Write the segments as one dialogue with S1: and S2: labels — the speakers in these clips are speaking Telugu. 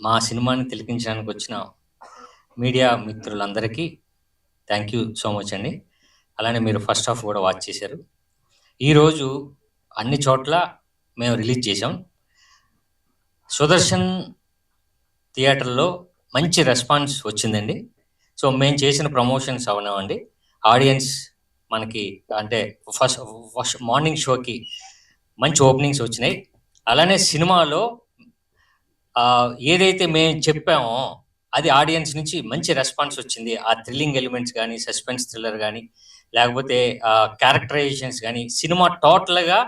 S1: మా సినిమాని తిలకించడానికి వచ్చిన మీడియా మిత్రులందరికీ థ్యాంక్ యూ సో మచ్ అండి. అలానే మీరు ఫస్ట్ హాఫ్ కూడా వాచ్ చేశారు. ఈరోజు అన్ని చోట్ల మేము రిలీజ్ చేసాం. సుదర్శన్ థియేటర్లో మంచి రెస్పాన్స్ వచ్చిందండి. సో మేము చేసిన ప్రమోషన్స్ అవనవండి, ఆడియన్స్ మనకి అంటే ఫస్ట్ మార్నింగ్ షోకి మంచి ఓపెనింగ్స్ వచ్చినాయి. అలానే సినిమాలో ఏదైతే మేము చెప్పామో అది ఆడియన్స్ నుంచి మంచి రెస్పాన్స్ వచ్చింది. ఆ థ్రిల్లింగ్ ఎలిమెంట్స్ కానీ, సస్పెన్స్ థ్రిల్లర్ కానీ, లేకపోతే క్యారెక్టరైజేషన్స్ కానీ, సినిమా టోటల్గా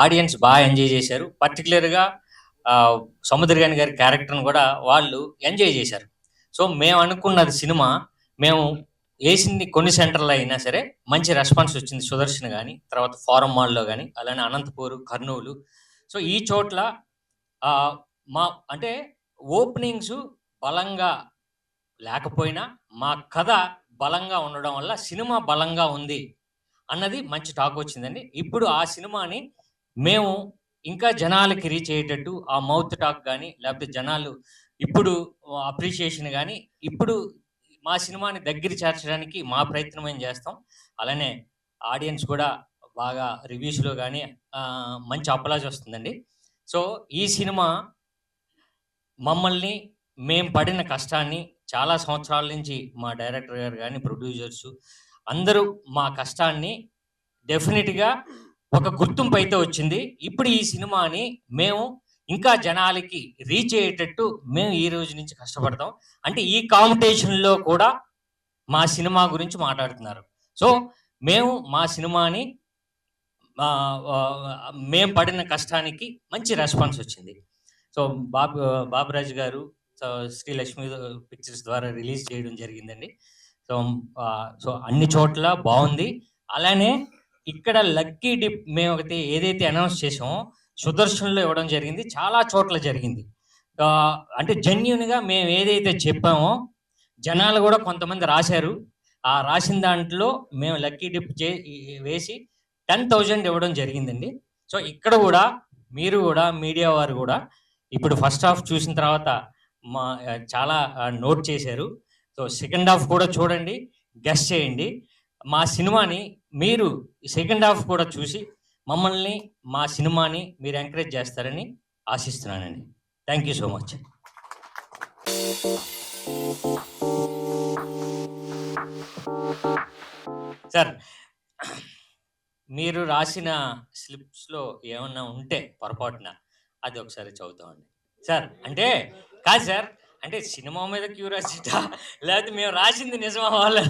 S1: ఆడియన్స్ బాగా ఎంజాయ్ చేశారు. పర్టికులర్గా సముద్రగాని గారి క్యారెక్టర్ని కూడా వాళ్ళు ఎంజాయ్ చేశారు. సో మేము అనుకున్నది సినిమా మేము వేసింది కొన్ని సెంటర్లో అయినా సరే మంచి రెస్పాన్స్ వచ్చింది. సుదర్శన్ కానీ, తర్వాత ఫారం మాల్లో కానీ, అలానే అనంతపూర్, కర్నూలు. సో ఈ చోట్ల మా అంటే ఓపెనింగ్స్ బలంగా లేకపోయినా మా కథ బలంగా ఉండడం వల్ల సినిమా బలంగా ఉంది అన్నది మంచి టాక్ వచ్చిందండి. ఇప్పుడు ఆ సినిమాని మేము ఇంకా జనాలకి రీచ్ అయ్యేటట్టు ఆ మౌత్ టాక్ కానీ, లేకపోతే జనాలు ఇప్పుడు అప్రిషియేషన్ కానీ, ఇప్పుడు మా సినిమాని దగ్గర చేర్చడానికి మా ప్రయత్నం ఏం చేస్తాం. అలానే ఆడియన్స్ కూడా బాగా రివ్యూస్లో కానీ మంచి అప్లాజ్ వస్తుందండి. సో ఈ సినిమా మమ్మల్ని మేము పడిన కష్టాన్ని చాలా సంవత్సరాల నుంచి మా డైరెక్టర్ గారు కానీ, ప్రొడ్యూసర్స్ అందరూ మా కష్టాన్ని డెఫినెట్గా ఒక గుర్తింపు అయితే వచ్చింది. ఇప్పుడు ఈ సినిమాని మేము ఇంకా జనాలకి రీచ్ అయ్యేటట్టు మేము ఈ రోజు నుంచి కష్టపడతాం. అంటే ఈ కాంపిటీషన్లో కూడా మా సినిమా గురించి మాట్లాడుతున్నారు. సో మేము మా సినిమాని మేము పడిన కష్టానికి మంచి రెస్పాన్స్ వచ్చింది. సో బాబురాజు గారు శ్రీలక్ష్మి పిక్చర్స్ ద్వారా రిలీజ్ చేయడం జరిగిందండి. సో అన్ని చోట్ల బాగుంది. అలానే ఇక్కడ లక్కీ డిప్ మేము ఒకటి ఏదైతే అనౌన్స్ చేసామో సుదర్శన్లో ఇవ్వడం జరిగింది, చాలా చోట్ల జరిగింది. అంటే జెన్యున్గా మేము ఏదైతే చెప్పామో జనాలు కూడా కొంతమంది రాశారు. ఆ రాసిన దాంట్లో మేము లక్కీ డిప్ వేసి 10,000 ఇవ్వడం జరిగిందండి. సో ఇక్కడ కూడా మీరు కూడా మీడియా వారు కూడా ఇప్పుడు ఫస్ట్ హాఫ్ చూసిన తర్వాత చాలా నోట్ చేశారు. సో సెకండ్ హాఫ్ కూడా చూడండి, గెస్ చేయండి. మా సినిమాని మీరు సెకండ్ హాఫ్ కూడా చూసి మమ్మల్ని మా సినిమాని మీరు ఎంకరేజ్ చేస్తారని ఆశిస్తున్నానండి. Thank you so much. Sir, మీరు రాసిన స్లిప్స్లో ఏమన్నా ఉంటే పొరపాటున అది ఒకసారి చదువుతామండి సార్. అంటే కాదు సార్, అంటే సినిమా మీద క్యూరియాసిటీ లేకపోతే మేము రాసింది నిజమా వాళ్ళు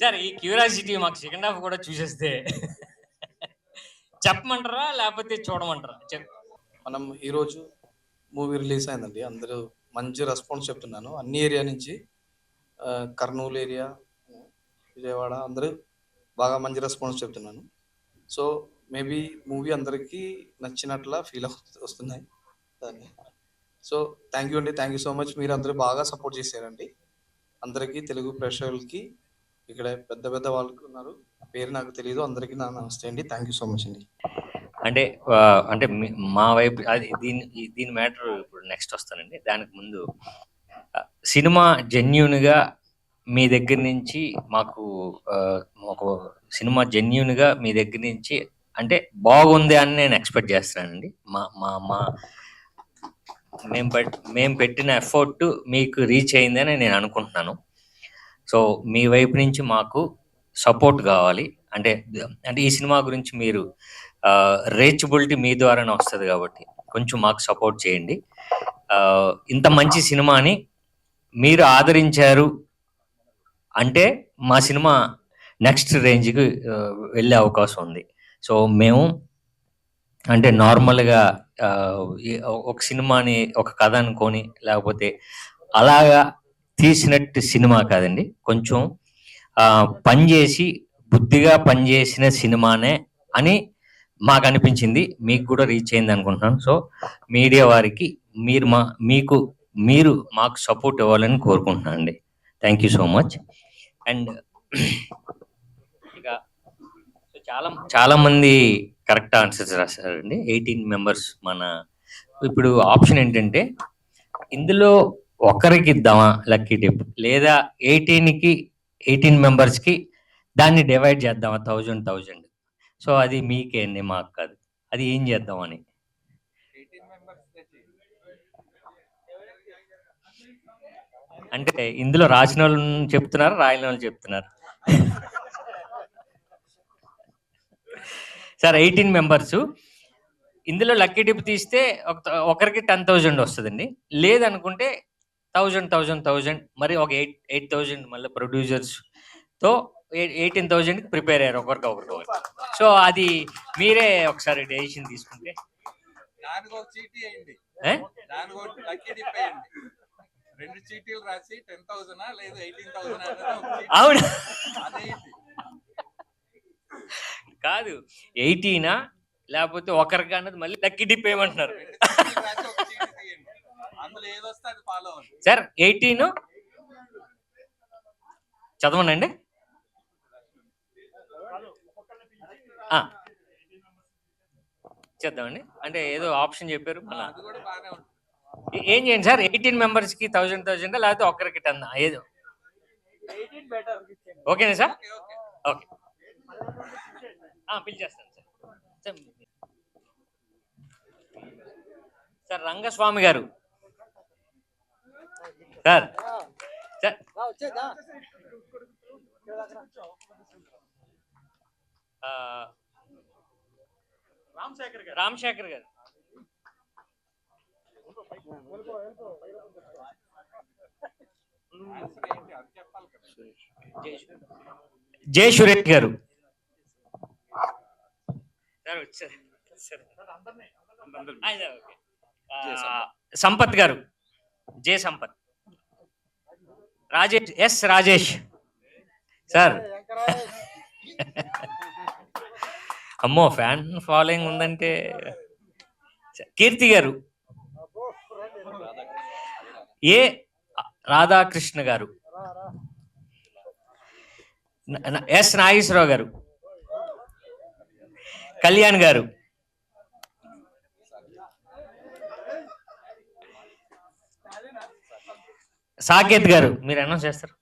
S1: సార్? ఈ క్యూరియాసిటీ మాకు సెకండ్ హాఫ్ కూడా చూసేస్తే చెప్పమంటారా లేకపోతే చూడమంటారా?
S2: మనం ఈరోజు మూవీ రిలీజ్ అయిందండి. అందరూ మంచి రెస్పాన్స్ చెప్తున్నాను. అన్ని ఏరియా నుంచి, కర్నూలు ఏరియా, విజయవాడ, అందరూ బాగా మంచి రెస్పాన్స్ చెప్తున్నాను. సో మేబీ మూవీ అందరికీ నచ్చినట్లా ఫీల్ వస్తున్నాయి దాన్ని. సో థ్యాంక్ యూ అండి, థ్యాంక్ యూ సో మచ్. మీరు అందరూ బాగా సపోర్ట్ చేశారండి. అందరికీ, తెలుగు ప్రేక్షకులకి, ఇక్కడ పెద్ద పెద్ద వాళ్ళకి ఉన్నారు, పేరు నాకు తెలియదు, అందరికీ నా నమస్తే అండి. థ్యాంక్ యూ సో మచ్ అండి.
S1: అంటే అంటే మా వైపు అది దీని మ్యాటర్ ఇప్పుడు నెక్స్ట్ వస్తానండి. దానికి ముందు సినిమా జెన్యూన్గా మీ దగ్గర నుంచి మాకు ఒక సినిమా జెన్యూన్గా మీ దగ్గర నుంచి అంటే బాగుంది అని నేను ఎక్స్పెక్ట్ చేస్తున్నానండి. మా మా మా మేము పెట్టిన ఎఫర్ట్ మీకు రీచ్ అయిందని నేను అనుకుంటున్నాను. సో మీ వైపు నుంచి మాకు సపోర్ట్ కావాలి. అంటే ఈ సినిమా గురించి మీరు రీచబిలిటీ మీ ద్వారానే వస్తుంది కాబట్టి కొంచెం మాకు సపోర్ట్ చేయండి. ఇంత మంచి సినిమాని మీరు ఆదరించారు అంటే మా సినిమా నెక్స్ట్ రేంజ్కి వెళ్ళే అవకాశం ఉంది. సో మేము అంటే నార్మల్గా ఒక సినిమాని ఒక కథ అనుకొని లేకపోతే అలాగా తీసినట్టు సినిమా కాదండి. కొంచెం పనిచేసి బుద్ధిగా పనిచేసిన సినిమానే అని మాకు అనిపించింది. మీకు కూడా రీచ్ అయింది అనుకుంటున్నాను. సో మీడియా వారికి మీరు మాకు సపోర్ట్ ఇవ్వాలని కోరుకుంటున్నాను అండి. Thank you so much. And ఇక చాలా మంది కరెక్ట్ ఆన్సర్స్ రాశారండి. 18 మెంబర్స్ మన ఇప్పుడు ఆప్షన్ ఏంటంటే ఇందులో ఒకరికి ఇద్దామా లక్కీ టిప్, లేదా 18 మెంబర్స్కి దాన్ని డివైడ్ చేద్దామా 1000. సో అది మీకే అండి, మాకు కాదు. అది ఏం చేద్దామని. అంటే ఇందులో రాసిన వాళ్ళు చెప్తున్నారు, రాయని వాళ్ళు చెప్తున్నారు. సార్ 18 మెంబర్స్, ఇందులో లక్కీ డిప్ తీస్తే ఒకరికి 10,000 వస్తుందండి. లేదనుకుంటే 1000 మరి ఒక 8,000 మళ్ళీ ప్రొడ్యూసర్స్తో 18,000కి ప్రిపేర్ అయ్యారు ఒకరికి. సో అది మీరే ఒకసారి డెసిషన్ తీసుకుంటే. ఏ? అవును కాదు, 18 లేకపోతే ఒకరికి అన్నది మళ్ళీ లక్కీ డిప్ ఏమంటున్నారు సార్? 18 చదవనండి. చేద్దామండి. అంటే ఏదో ఆప్షన్ చెప్పారు మళ్ళా. ఏం చేయండి సార్, 18 మెంబర్స్కి 1000 లేకపోతే ఒక్కరికి 10 ఏదో. ఓకేనా సార్? ఓకే పిలిచేస్తాను సార్. సార్ రంగస్వామి గారు సార్. రామశేఖర్ గారు. జయసురేష్ గారు. సంపత్ గారు, జే సంపత్. రాజేష్ సార్. అమ్మో, ఫ్యాన్ ఫాలోయింగ్ ఉందంటే. కీర్తి గారు. రాధాకృష్ణ గారు. నాగేశ్వరరావు గారు. కళ్యాణ్ గారు. సాకేత్ గారు. మీరు అనౌన్స్ చేస్తారు.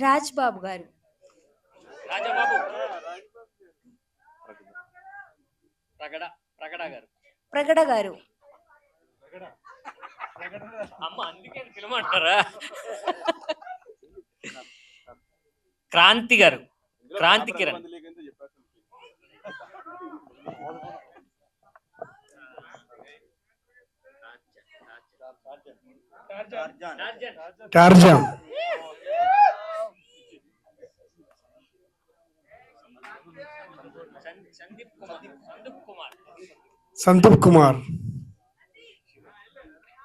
S3: రాజ్బాబు గారు. ప్రగడ గారు.
S1: అమ్మ అందుకే పిలమంటారా? క్రాంతి గారు. క్రాంతి కిరణ్.
S4: టార్జాన్. సందీప్ కుమార్.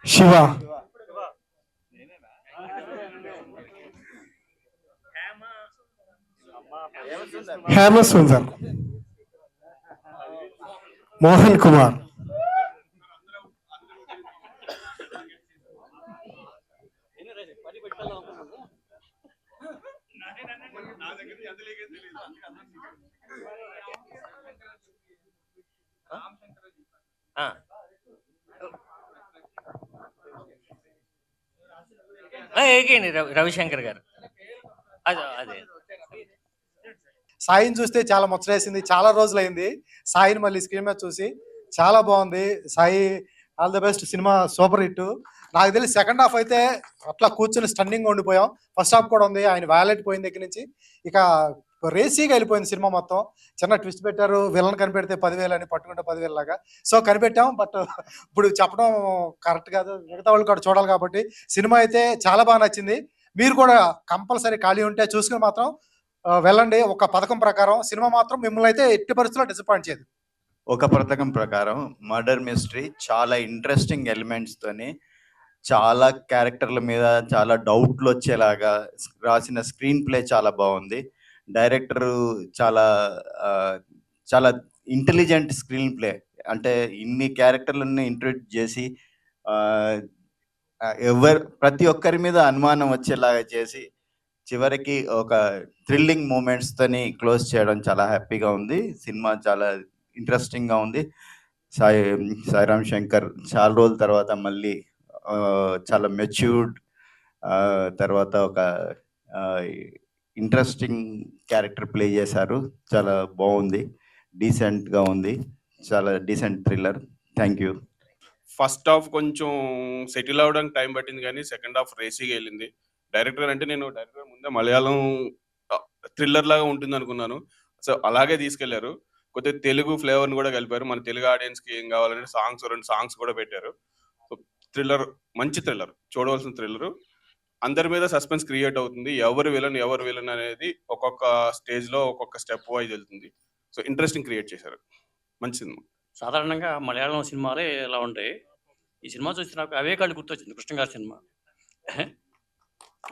S4: శివ. హేమ సుందర్. మోహన్ కుమార్.
S1: రవిశంకర్ గారు. అదే
S4: సాయిని చూస్తే చాలా ముచ్చటేసింది. చాలా రోజులైంది సాయిని మళ్ళీ స్క్రీన్ మీద చూసి. చాలా బాగుంది Sai. All the best. Cinema super hit. నాకు తెలిసి సెకండ్ హాఫ్ అయితే అట్లా కూర్చొని స్టన్నింగ్ ఉండిపోయాం. ఫస్ట్ హాఫ్ కూడా ఉంది. ఆయన వ్యాలెట్ పోయిన దగ్గర నుంచి ఇక రేసీగా వెళ్ళిపోయింది సినిమా మొత్తం. చిన్న ట్విస్ట్ పెట్టారు, విలన్ కనిపెడితే 10,000 అని, పట్టుకుంటే 10,000 లాగా. సో కనిపెట్టాం, బట్ ఇప్పుడు చెప్పడం కరెక్ట్ కాదు, మిగతా వాళ్ళు కూడా చూడాలి కాబట్టి. సినిమా అయితే చాలా బాగా నచ్చింది. మీరు కూడా కంపల్సరీ ఖాళీ ఉంటే చూసుకుని మాత్రం వెళ్ళండి. ఒక పథకం ప్రకారం సినిమా మాత్రం మిమ్మల్ని అయితే ఎట్టి పరిస్థితుల్లో డిసప్పాయింట్ చేయదు.
S5: ఒక పథకం ప్రకారం మర్డర్ మిస్టరీ, చాలా ఇంట్రెస్టింగ్ ఎలిమెంట్స్తోని, చాలా క్యారెక్టర్ల మీద చాలా డౌట్లు వచ్చేలాగా రాసిన స్క్రీన్ ప్లే చాలా బాగుంది. డైరెక్టరు చాలా చాలా ఇంటెలిజెంట్ స్క్రీన్ ప్లే. అంటే ఇన్ని క్యారెక్టర్లను ఇంట్రొడ్యూస్ చేసి ప్రతి ఒక్కరి మీద అనుమానం వచ్చేలాగా చేసి చివరికి ఒక థ్రిల్లింగ్ మూమెంట్స్తోని క్లోజ్ చేయడం చాలా హ్యాపీగా ఉంది. సినిమా చాలా ఇంట్రెస్టింగ్గా ఉంది. సాయిరామ్ శంకర్ చాలా రోజుల తర్వాత మళ్ళీ చాలా మెచ్యూర్డ్, తర్వాత ఒక ఇంట్రెస్టింగ్ క్యారెక్టర్ ప్లే చేశారు. చాలా బాగుంది, డీసెంట్గా ఉంది, చాలా decent thriller. Thank you.
S3: First half కొంచెం సెటిల్ అవ్వడానికి టైం పట్టింది, కానీ సెకండ్ హాఫ్ రేసీగా వెళ్ళింది. డైరెక్టర్ అంటే నేను డైరెక్టర్ ముందే మలయాళం థ్రిల్లర్ లాగా ఉంటుంది అనుకున్నాను. సో అలాగే తీసుకెళ్లారు. కొద్దిగా తెలుగు ఫ్లేవర్ని కూడా కలిపారు. మన తెలుగు ఆడియన్స్కి ఏం కావాలంటే రెండు సాంగ్స్ కూడా పెట్టారు. సో థ్రిల్లర్, మంచి థ్రిల్లర్, చూడవలసిన థ్రిల్లరు. అందరి మీద సస్పెన్స్ క్రియేట్ అవుతుంది. ఎవరు విలన్ అనేది ఒక్కొక్క స్టేజ్లో ఒక్కొక్క స్టెప్ వైజ్ వెళ్తుంది. సో ఇంట్రెస్టింగ్ క్రియేట్ చేశారు. మంచి సినిమా.
S6: సాధారణంగా మలయాళం సినిమాలే ఇలా ఉంటాయి. ఈ సినిమా చూసి నాకు అవే కళ్ళు గుర్తొచ్చింది, కృష్ణ గారి సినిమా.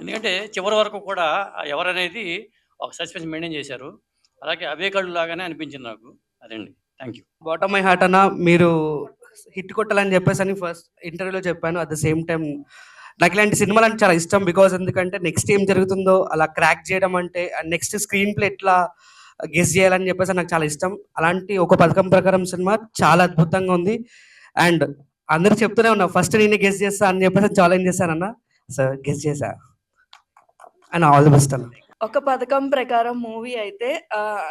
S6: ఎందుకంటే చివరి వరకు కూడా ఎవరనేది ఒక సస్పెన్స్ మెయింటైన్ చేశారు. అలాగే అవే కళ్ళు లాగానే అనిపించింది నాకు. అదండి, thank you.
S7: Bottom my heart అన్న, మీరు హిట్ కొట్టాలని చెప్పేసి అని ఫస్ట్ ఇంటర్వ్యూలో చెప్పాను. అట్ ద సేమ్ టైం నాకు ఇలాంటి సినిమాలు అంటే చాలా ఇష్టం. బికాజ్ ఎందుకంటే నెక్స్ట్ ఏం జరుగుతుందో అలా క్రాక్ చేయడం అంటే, నెక్స్ట్ స్క్రీన్ ప్లే ఎట్లా గెస్ చేయాలని చెప్పేసి నాకు చాలా ఇష్టం. అలాంటి ఒక పథకం ప్రకారం సినిమా చాలా అద్భుతంగా ఉంది. అండ్ అందరూ చెప్తూనే ఉన్నా ఫస్ట్ నేనే గెస్ చేస్తా అని చెప్పేసి ఛాలెంజ్ చేశానన్న. సార్ గెస్ చేశా అండ్ ఆల్ ది బెస్ట్ అన్న.
S8: ఒక పథకం ప్రకారం మూవీ అయితే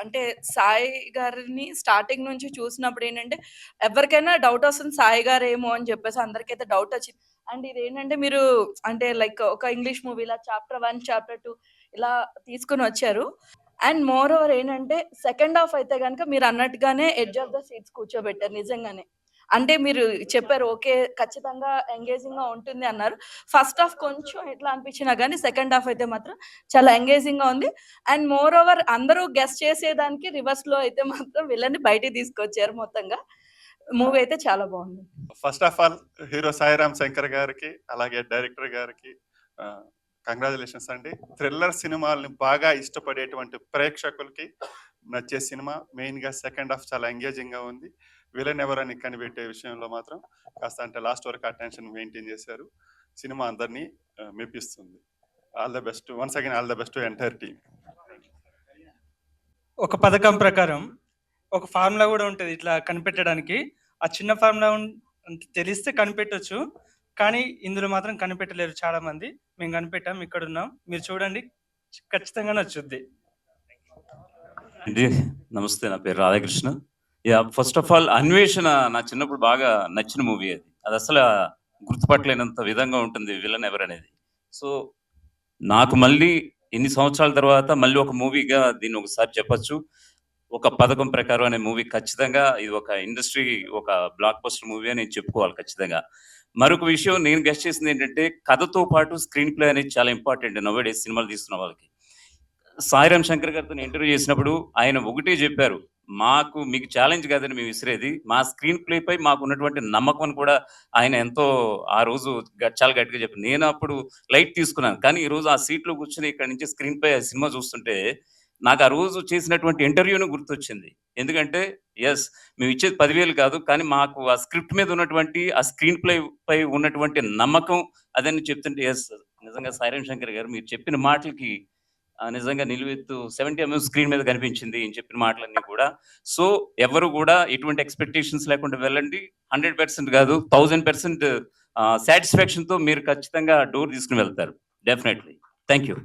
S8: అంటే సాయి గారిని స్టార్టింగ్ నుంచి చూసినప్పుడు ఏంటంటే ఎవరికైనా డౌట్ వస్తుంది సాయి గారు ఏమో అని చెప్పేసి, అందరికైతే డౌట్ వచ్చింది. అండ్ ఇది ఏంటంటే మీరు అంటే లైక్ ఒక ఇంగ్లీష్ మూవీలా చాప్టర్ 1 చాప్టర్ 2 ఇలా తీసుకుని వచ్చారు. అండ్ మోర్ ఓవర్ ఏంటంటే సెకండ్ హాఫ్ అయితే కనుక మీరు అన్నట్టుగానే ఎడ్జ్ ఆఫ్ ద సీట్స్ కూర్చోబెట్టారు నిజంగానే. అంటే మీరు చెప్పారు ఓకే ఖచ్చితంగా ఎంగేజింగ్ గా ఉంటుంది అన్నారు. ఫస్ట్ హాఫ్ కొంచెం ఎట్లా అనిపించినా కానీ సెకండ్ హాఫ్ అయితే మాత్రం చాలా ఎంగేజింగ్ గా ఉంది. అండ్ మోర్ ఓవర్ అందరూ గెస్ట్ చేసేదానికి రివర్స్ లో అయితే మాత్రం వీళ్ళని బయటికి తీసుకొచ్చారు. మొత్తంగా మూవీ అయితే చాలా బాగుంది.
S9: First of all hero Sairam Shankar గారికి అలాగే డైరెక్టర్ గారికి కంగ్రాచులేషన్స్ అండి. థ్రిల్లర్ సినిమాల్ని బాగా ఇష్టపడేటువంటి ప్రేక్షకులకి నచ్చే సినిమా. మెయిన్గా సెకండ్ హాఫ్ చాలా ఎంగేజింగ్గా ఉంది. విలన్ ఎవరని కనిపెట్టే విషయంలో మాత్రం కాస్త అంటే లాస్ట్ వరకు అటెన్షన్ మెయింటైన్ చేశారు. సినిమా అందరినీ మెప్పిస్తుంది. All the best, once again all the best to entire team.
S10: ఒక పథకం ప్రకారం ఒక ఫార్ములా కూడా ఉంటుంది ఇట్లా కనిపెట్టడానికి. ఆ చిన్న ఫార్ములా తెలిస్తే కనిపెట్టొచ్చు, కానీ ఇందులో మాత్రం కనిపెట్టలేరు చాలా మంది. మేము కనిపెట్టాం, ఇక్కడ ఉన్నాం, మీరు చూడండి, ఖచ్చితంగా నచ్చుద్ది.
S11: నమస్తే, నా పేరు రాధాకృష్ణ. ఫస్ట్ ఆఫ్ ఆల్ అన్వేషణ నా చిన్నప్పుడు బాగా నచ్చిన మూవీ. అది అసలు గుర్తుపట్టలేనంత విధంగా ఉంటుంది విలన్ ఎవరు అనేది. సో నాకు మళ్ళీ ఎన్ని సంవత్సరాల తర్వాత మళ్ళీ ఒక మూవీగా దీన్ని ఒకసారి చెప్పచ్చు. ఒక పథకం ప్రకారం అనే మూవీ ఖచ్చితంగా ఇది ఒక ఇండస్ట్రీ, ఒక బ్లాక్ బస్టర్ మూవీ అని నేను చెప్పుకోవాలి ఖచ్చితంగా. మరొక విషయం నేను గెస్ట్ చేసింది ఏంటంటే కథతో పాటు స్క్రీన్ ప్లే అనేది చాలా ఇంపార్టెంట్ నోవేడేస్ సినిమాలు తీస్తున్న వాళ్ళకి. సాయిరామ్ శంకర్ గారితో ఇంటర్వ్యూ చేసినప్పుడు ఆయన ఒకటే చెప్పారు, మీకు ఛాలెంజ్ కాదని మేము విసిరేది, మా స్క్రీన్ ప్లే పై మాకు ఉన్నటువంటి నమ్మకం కూడా ఆయన ఎంతో ఆ రోజు చాలా గట్టిగా చెప్పారు. నేను అప్పుడు లైట్ తీసుకున్నాను, కానీ ఈ రోజు ఆ సీట్లో కూర్చొని ఇక్కడ నుంచి స్క్రీన్ పై సినిమా చూస్తుంటే నాకు ఆ రోజు చేసినటువంటి ఇంటర్వ్యూను గుర్తొచ్చింది. ఎందుకంటే ఎస్ మేము ఇచ్చేది 10,000 కాదు, కానీ మాకు ఆ స్క్రిప్ట్ మీద ఉన్నటువంటి ఆ స్క్రీన్ ప్లే పై ఉన్నటువంటి నమ్మకం అదని చెప్తుంటే ఎస్ నిజంగా సాయిరామ్ శంకర్ గారు మీరు చెప్పిన మాటలకి నిజంగా నిలువెత్తు 70 mm స్క్రీన్ మీద కనిపించింది ఈయన చెప్పిన మాటలన్నీ కూడా. సో ఎవరు కూడా ఎటువంటి ఎక్స్పెక్టేషన్స్ లేకుండా వెళ్ళండి. 100% కాదు 1000% సాటిస్ఫాక్షన్తో మీరు ఖచ్చితంగా డోర్ తీసుకుని వెళ్తారు డెఫినెట్లీ. Thank you.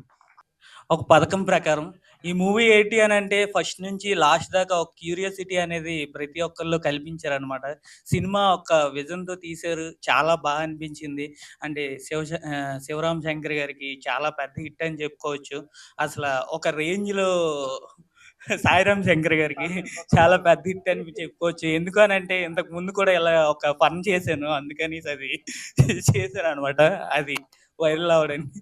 S10: ఒక పథకం ప్రకారం ఈ మూవీ ఏంటి అని అంటే ఫస్ట్ నుంచి లాస్ట్ దాకా ఒక క్యూరియాసిటీ అనేది ప్రతి ఒక్కరిలో కల్పించారు అనమాట. సినిమా ఒక విజన్తో తీశారు, చాలా బాగా అనిపించింది. అంటే శివరామ్ శంకర్ గారికి చాలా పెద్ద హిట్ అని చెప్పుకోవచ్చు. అసలు ఒక రేంజ్లో సాయిరామ్ శంకర్ గారికి చాలా పెద్ద హిట్ అని చెప్పుకోవచ్చు. ఎందుకనంటే ఇంతకు ముందు కూడా ఇలా ఒక పని చేశాను, అందుకని అది చేశాను అనమాట, అది వైరల్ అవడానికి.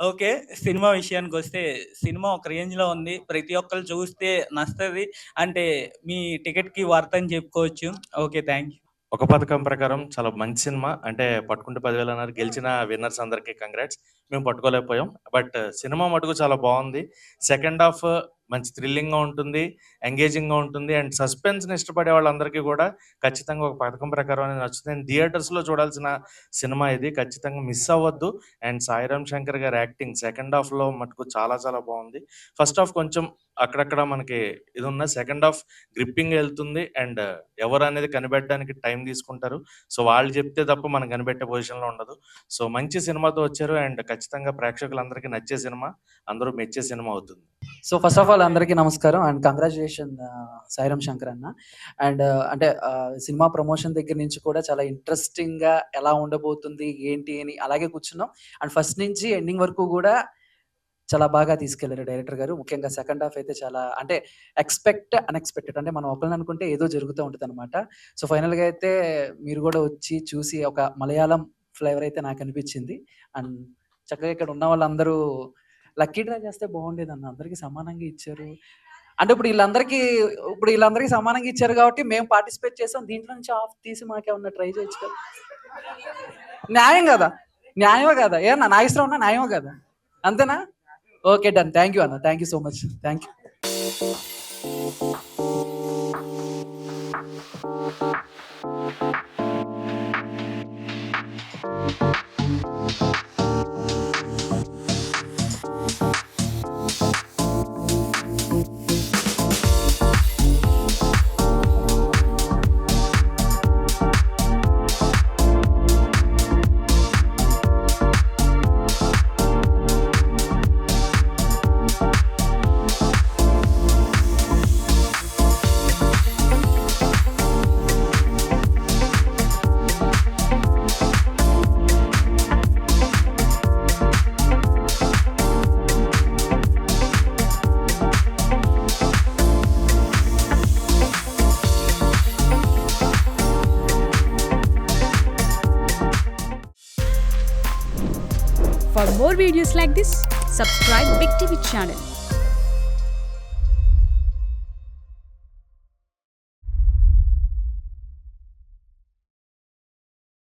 S10: ఓకే, సినిమా విషయానికి వస్తే సినిమా ఒక రేంజ్లో ఉంది, ప్రతి ఒక్కరు చూస్తే నచ్చుతుంది. అంటే మీ టికెట్కి వర్త్ అని చెప్పుకోవచ్చు. Okay, thank you.
S12: ఒక పథకం ప్రకారం చాలా మంచి సినిమా. అంటే పట్టుకుంటే 10,000 అన్నారు, గెలిచిన విన్నర్స్ అందరికీ కంగ్రాట్స్. మేము పట్టుకోలేకపోయాం, బట్ సినిమా మటుకు చాలా బాగుంది. సెకండ్ హాఫ్ మంచి థ్రిల్లింగ్గా ఉంటుంది, ఎంగేజింగ్గా ఉంటుంది. అండ్ సస్పెన్స్ని ఇష్టపడే వాళ్ళందరికీ కూడా ఖచ్చితంగా ఒక పథకం ప్రకారం అనేది నచ్చుతుంది. అండ్ థియేటర్స్లో చూడాల్సిన సినిమా ఇది, ఖచ్చితంగా మిస్ అవ్వద్దు. అండ్ సాయిరామ్ శంకర్ గారి యాక్టింగ్ సెకండ్ హాఫ్లో మటుకు చాలా చాలా బాగుంది. ఫస్ట్ హాఫ్ కొంచెం అక్కడక్కడ మనకి ఇది ఉన్న, సెకండ్ హాఫ్ గ్రిప్పింగ్ వెళ్తుంది. అండ్ ఎవరు అనేది కనిపెట్టడానికి టైం తీసుకుంటారు. సో వాళ్ళు చెప్తే తప్ప మనం కనిపెట్టే పొజిషన్లో ఉండదు. సో మంచి సినిమాతో వచ్చారు. అండ్ ఖచ్చితంగా ప్రేక్షకులందరికీ నచ్చే సినిమా, అందరూ మెచ్చే సినిమా అవుతుంది.
S13: సో ఫస్ట్ ఆఫ్ ఆల్ అందరికీ నమస్కారం అండ్ కంగ్రాచులేషన్ సాయిరామ్ శంకర్ అన్న. అండ్ అంటే సినిమా ప్రమోషన్ దగ్గర నుంచి కూడా చాలా ఇంట్రెస్టింగ్గా ఎలా ఉండబోతుంది ఏంటి అని అలాగే కూర్చున్నాం. అండ్ ఫస్ట్ నుంచి ఎండింగ్ వరకు కూడా చాలా బాగా తీసుకెళ్లారు డైరెక్టర్ గారు. ముఖ్యంగా సెకండ్ హాఫ్ అయితే చాలా అంటే అన్ఎక్స్పెక్టెడ్, అంటే మనం ఒకరిని అనుకుంటే ఏదో జరుగుతూ ఉంటుంది అనమాట. సో ఫైనల్గా అయితే మీరు కూడా వచ్చి చూసి ఒక మలయాళం ఫ్లేవర్ అయితే నాకు అనిపించింది. అండ్ చక్కగా ఇక్కడ ఉన్న వాళ్ళందరూ లక్కీ డ్రా చేస్తే బాగుండేది అన్న, అందరికీ సమానంగా ఇచ్చారు. అంటే ఇప్పుడు వీళ్ళందరికీ సమానంగా ఇచ్చారు కాబట్టి మేము పార్టిసిపేట్ చేసాం. దీంట్లో నుంచి ఆఫ్ తీసి మాకేమన్నా ట్రై చేయొచ్చు కదా. న్యాయం కదా, న్యాయమే కదా, ఏమన్నా నా ఇష్టం ఉన్నా న్యాయమే కదా, అంతేనా? Okay done. థ్యాంక్ యూ అన్న, thank you so much, thank you.
S14: For more videos like this, subscribe Big TV channel.